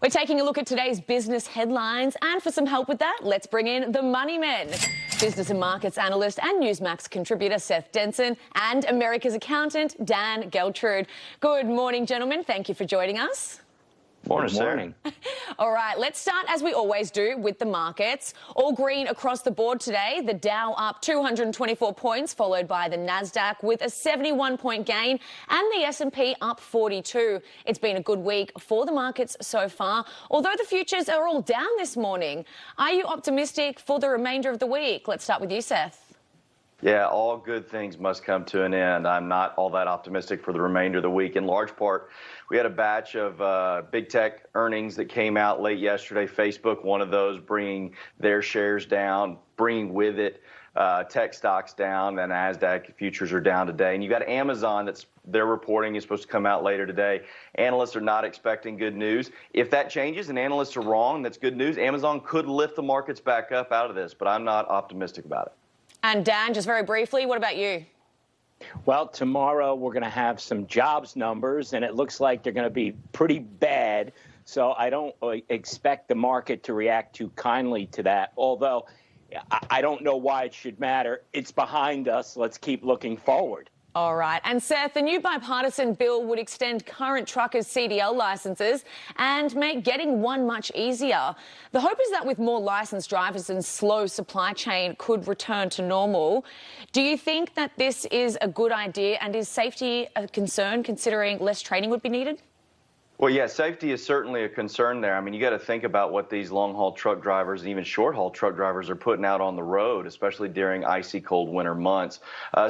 We're taking a look at today's business headlines, and for some help with that, let's bring in the Money Men. Business and markets analyst and NewsMax contributor Seth Denson and America's accountant Dan Geltrude. Good morning, gentlemen. Thank you for joining us. Morning. All right, let's start, as we always do, with the markets. All green across the board today. The Dow up 224 points, followed by the NASDAQ with a 71-point gain, and the S&P up 42. It's been a good week for the markets so far, although the futures are all down this morning. Are you optimistic for the remainder of the week? Let's start with you, Seth. Yeah, all good things must come to an end. I'm not all that optimistic for the remainder of the week. In large part, we had a batch of big tech earnings that came out late yesterday. Facebook, one of those, bringing their shares down, bringing with it tech stocks down, and NASDAQ futures are down today. And you got Amazon their reporting is supposed to come out later today. Analysts are not expecting good news. If that changes and analysts are wrong, that's good news. Amazon could lift the markets back up out of this, but I'm not optimistic about it. And Dan, just very briefly, what about you? Well, tomorrow we're going to have some jobs numbers, and it looks like they're going to be pretty bad. So I don't expect the market to react too kindly to that, although I don't know why it should matter. It's behind us. Let's keep looking forward. All right. And Seth, the new bipartisan bill would extend current truckers' CDL licenses and make getting one much easier. The hope is that with more licensed drivers and slow supply chain could return to normal. Do you think that this is a good idea, and is safety a concern considering less training would be needed? Well, yeah, safety is certainly a concern there. I mean, you got to think about what these long-haul truck drivers and even short-haul truck drivers are putting out on the road, especially during icy cold winter months.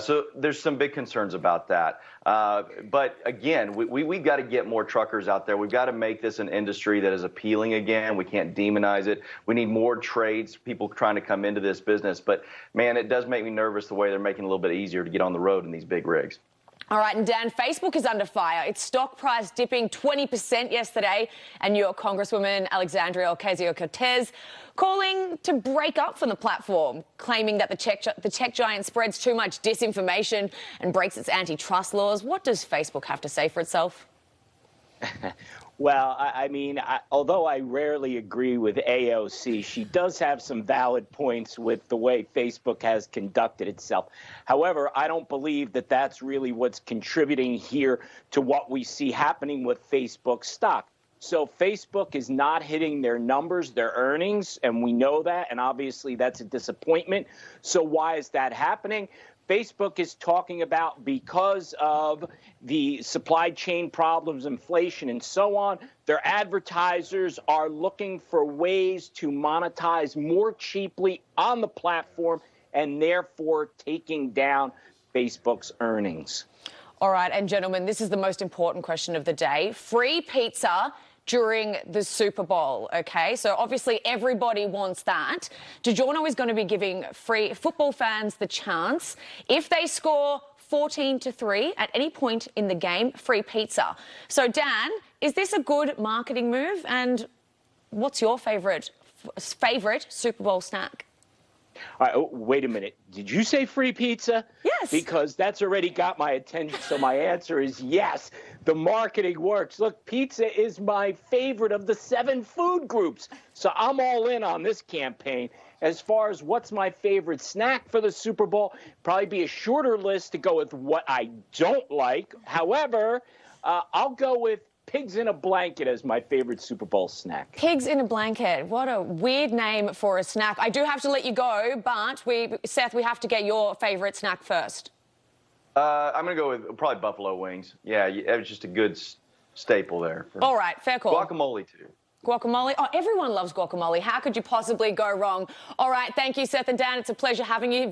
So there's some big concerns about that. But again, we've got to get more truckers out there. We've got to make this an industry that is appealing again. We can't demonize it. We need more trades, people trying to come into this business. But, man, it does make me nervous the way they're making it a little bit easier to get on the road in these big rigs. All right, and Dan, Facebook is under fire. Its stock price dipping 20% yesterday, and New York Congresswoman Alexandria Ocasio-Cortez calling to break up from the platform, claiming that the tech giant spreads too much disinformation and breaks its antitrust laws. What does Facebook have to say for itself? Well, I mean, although I rarely agree with AOC, she does have some valid points with the way Facebook has conducted itself. However, I don't believe that that's really what's contributing here to what we see happening with Facebook stock. So Facebook is not hitting their numbers, their earnings, and we know that, and obviously that's a disappointment. So why is that happening? Facebook is talking about because of the supply chain problems, inflation, and so on, their advertisers are looking for ways to monetize more cheaply on the platform and therefore taking down Facebook's earnings. All right, and gentlemen, this is the most important question of the day. Free pizza during the Super Bowl, okay? So obviously everybody wants that. DiGiorno is going to be giving free football fans the chance, if they score 14-3 at any point in the game, free pizza. So Dan, is this a good marketing move? And what's your favorite Super Bowl snack? All right, wait a minute. Did you say free pizza? Yes. Because that's already got my attention, so my answer is yes. The marketing works. Look, pizza is my favorite of the 7 food groups, so I'm all in on this campaign. As far as what's my favorite snack for the Super Bowl, probably be a shorter list to go with what I don't like. However, I'll go with pigs in a blanket as my favorite Super Bowl snack. Pigs in a blanket. What a weird name for a snack. I do have to let you go, but Seth, we have to get your favorite snack first. I'm going to go with probably buffalo wings. Yeah, it was just a good staple there. All right, fair call. Guacamole, too. Guacamole? Oh, everyone loves guacamole. How could you possibly go wrong? All right, thank you, Seth and Dan. It's a pleasure having you.